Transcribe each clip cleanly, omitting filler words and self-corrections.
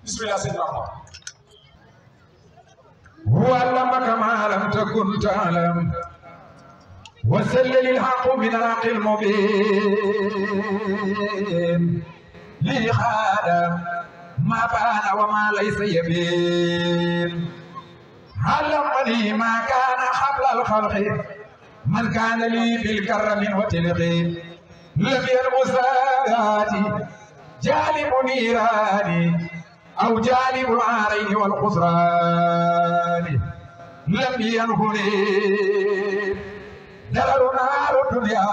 بسم الله سيدنا محمد. هو علمك ما لم تكن تعلم وسلل الحق من الحق المبين لي خادم ما بان وما ليس يبين علمني ما كان قبل الخلق من كان لي بالكرم وتلق لم المساءات جانب نيراني أو جانب العارين والخسران لم ينهني درر نار الدنيا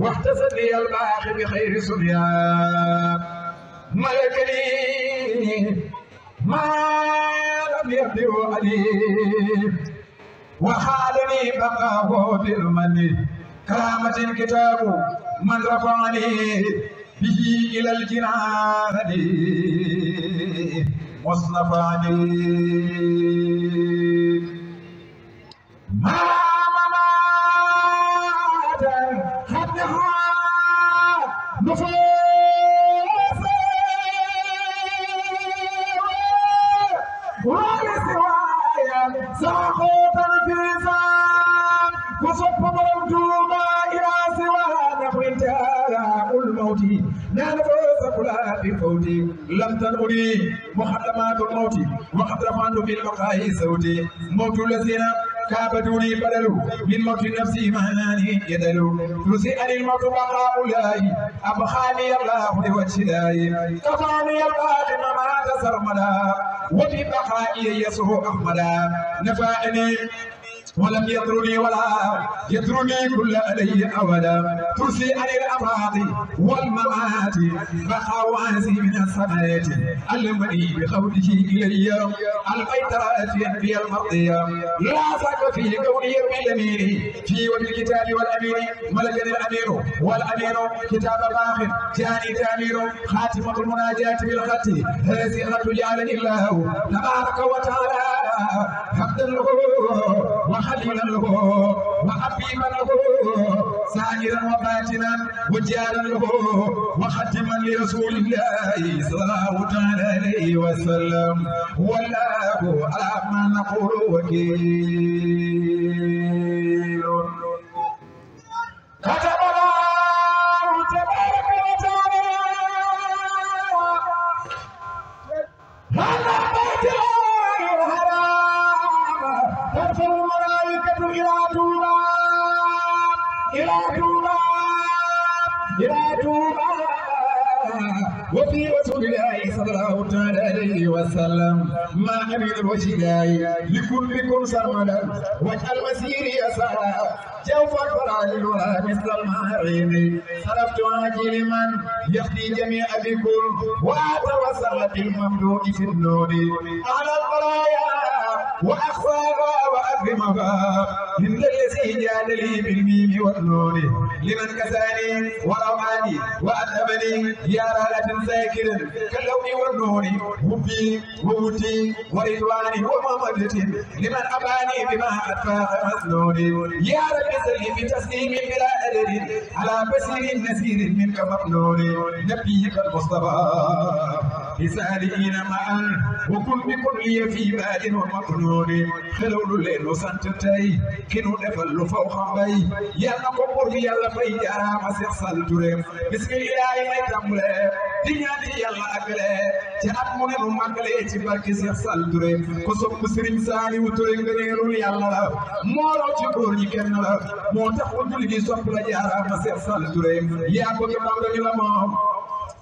واحتسني الباقي بخير سنيا ملكني ما لم يبدو عليه وخالني بقاه بالمن كرامة كتاب من رفعني به إلى الجنان مصنفاني ما ممات حدها نفوس ولسوايا ساقط الفيزان وصف مرمتوما إلى سوى نحو انتهاء الموت نانفوس كلا بفوتي لم تنقلي محرمات الموت وقد رفعت بالبقاء صوتي موت الذين كابدوني بدلوا من موت نفسي مهناني يدلوا تسئل الموت بقاء الله أبخاني الله لوجه الله كفاني الله لما تسرمدا وببقائي يسوع أحمدا نفعني ولم يضرني ولا يضرني كل علي أولا ترسي عن الأمراض والممات بخواسي من السماوات علمني بقوله إلي البيت راسيا في المرضية لا شك في كوني بالأمين في وبالكتاب والأمين ملكني الأمير والأمين كتاب باخر جاني تامير خاتمة المناجاة بالخط هذه الخط جعلني الله تبارك وتعالى حمدا له وخليلا له وحبيبا له ساجرا وباتنا وجارا له وختما لرسول الله صلى الله تعالى عليه وسلم والله على ما نقول وكيل كتب الله تبارك وتعالى هذا بيت الله الحرام ترفع الملائكة إلى توبة إلى توبة إلى توبة وفي رسول الله صلى الله عليه وسلم ما أمين الوجه لكل سرمدا وجه المسير يسعى جوف الفرائض ولا مثل المعارين صرفت عاجل من يخفي جميع بكم وأتوسل بالممدوح في النور على البرايا وأخفاها وأكرمها من الذي جاد لي بالميم والنور لمن كساني ورواني وأذهبني يا رالة ساكر كاللون والنور حبي ووتي ورضواني وممدة لمن أباني بما أدفاق مسنون يا رب سل بتسليم بلا أدر على بشير نسير منك مقنون نبيك المصطفى لسالئين معا وكن بكل في بال ومقنون خلول الليل وسنتتي كنو دفل فوق بي يا نقبر يلا في جارا مسيح سالتوري بسم الله ما يتمله دنيا يلا أكله جاب من المقله تبارك سيح سالتوري كسب مسرين سالي وتوري غيرو يلا مورو تقول يكنا موتا خدل جي سوبلا جارا مسيح سالتوري يا بوك بامدني لام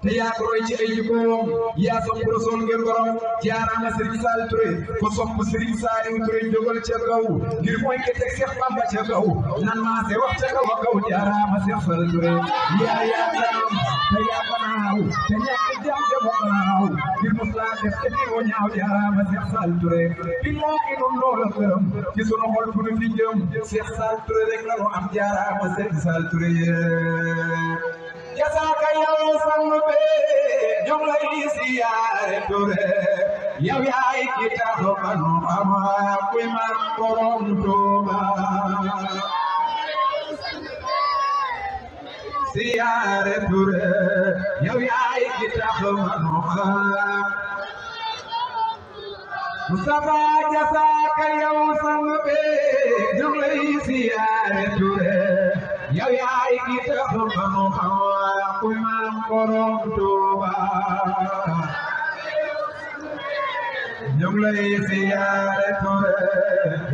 te yaa ko roy ci ay jikkoom yaa sopp Rasuul ngir borom jaaraama Serigne Saliou Touré ko sopp Serigne Saliou Touré jógal ca kaw ngir mooy ke teg Cheikh Bamba ca kaw nan maa se wax ca kaw kaw jaaraama Cheikh Saliou Touré yaa kanam te yaa banaaw te ñàkk jam ja mu banaaw ngir mos laa def te niwo ñaaw jaaraama Cheikh Saliou Touré billaahi nun loola gërëm ci sunu xol fu nu fi jëm Cheikh Saliou Touré rek la nu am jaaraama Serigne Saliou Touré jasaaka yow sang be ñoom lay siyaare Touré yow yaay ki tax ba nu xam kuy man borom Tuuba siyaare Touré yow yaay ki tax ma nu xam Mustafa jasaaka yow sang be ñu lay siyaare Touré yow yaay ki tax ma nu xam kuy maam borom Tuuba ñu lay siyaare Touré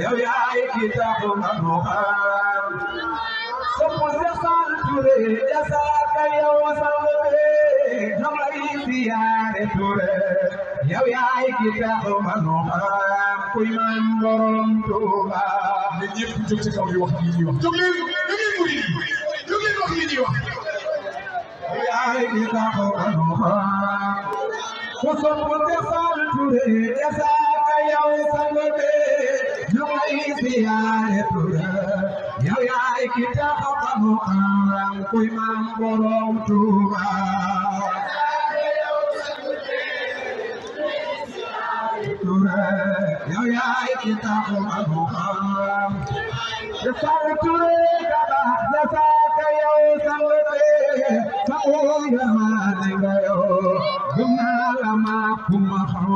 yow yaay ki tax ma nu xam sopo Seex Touré jasaaka yow sang be ñu lay siyaare Touré yow yaay ki tax ma nu xam kuy maam borom Tuuba ne ñëpp jóg ci kaw di wax li ñuy wax jóg leen murid yi jóg leen wax li ñuy wax yow yaay ki tax ma nu xam ku sopo Seex Touré jasaaka yow sang be ñu lay siyaare Touré yow yaay ki tax ma nu xam kuy maam borom Tuuba yow yaay ki tax ma nu xam Jasaaka Touré kaba jasaaka yow sang be sa oya maane nga yow gëm naa la ma ku ma xam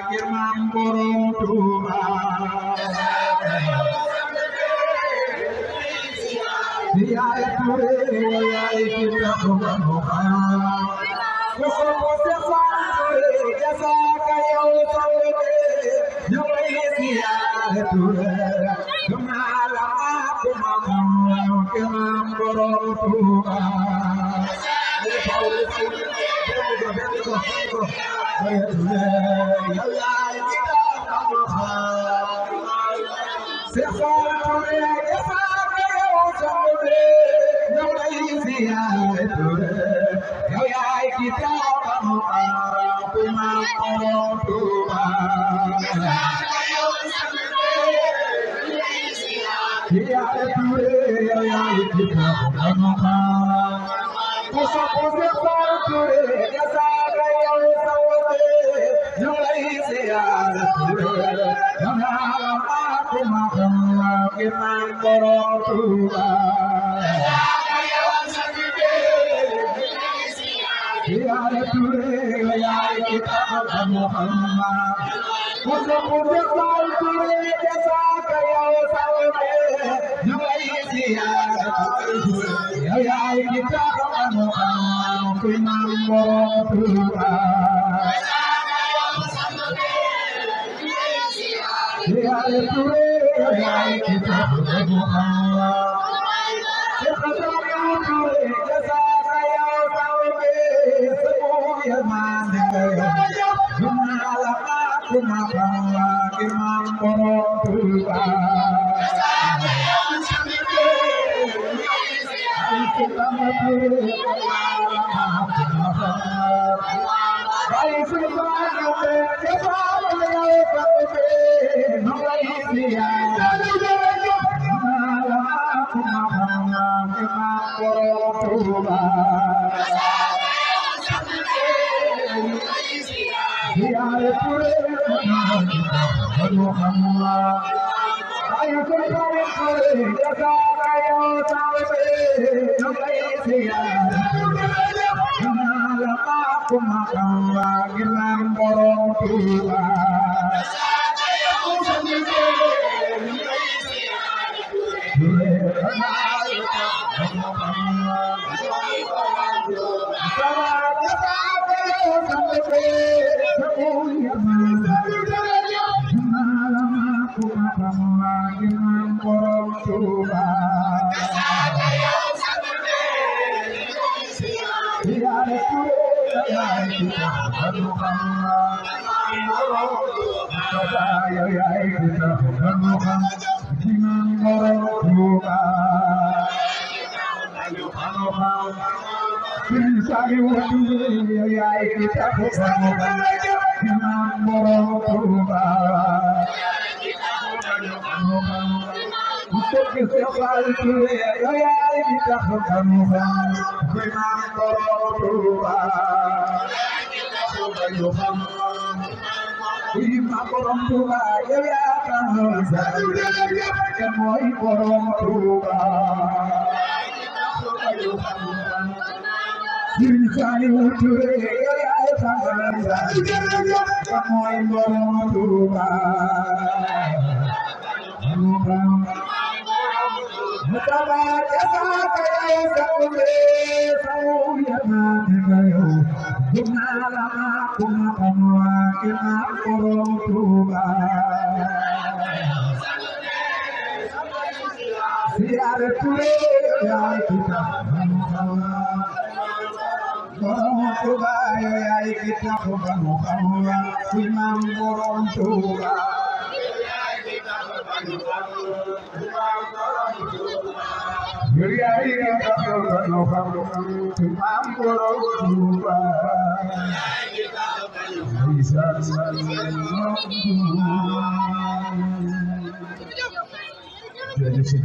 ngir maam borom Tuuba yaay Touré yow yaay ki tax ma nu xam ku sopp Seex Touré jasaaka yow sang be ñu lay siyaare Touré gëm naa la ma ku ma xam ngir maam borom Tuuba yow yaay ki tax ma nu xam Seex Touré jasaaka yow sang be ñu lay siyaare Touré yow yaay ki tax ma nu xam kuy maam borom Tuuba yaay Touré yow yaay ki tax ma nu xam ku sopp Seex Touré jasaaka yow sang be ñu lay siyaare Touré yow naa la ma ku ma xam ngir maam borom Tuuba yaay Touré yow yaay ki tax ma nu xam ku sopp Seex Touré jasaaka yow sang be ñu lay siyaare Touré yow yaay ki tax ma nu xam kuy maam borom Tuuba yaay Touré yow yaay ki tax ma nu xam Seex Touré jasaaka yow sang be sa oya maane nga yow gëm naa la ma ku ma xam ngir maam borom Tuuba Sirikani uture ya sangala kamoy borom Tuuba mutaba jasa kaya sakure sauya manayo dunala kuma kamwa kina borom Tuuba siar ture ya kita borom Tuuba ya kita borom imam borom Tuuba Yai kita borom imam borom Tuuba bisa jadi sih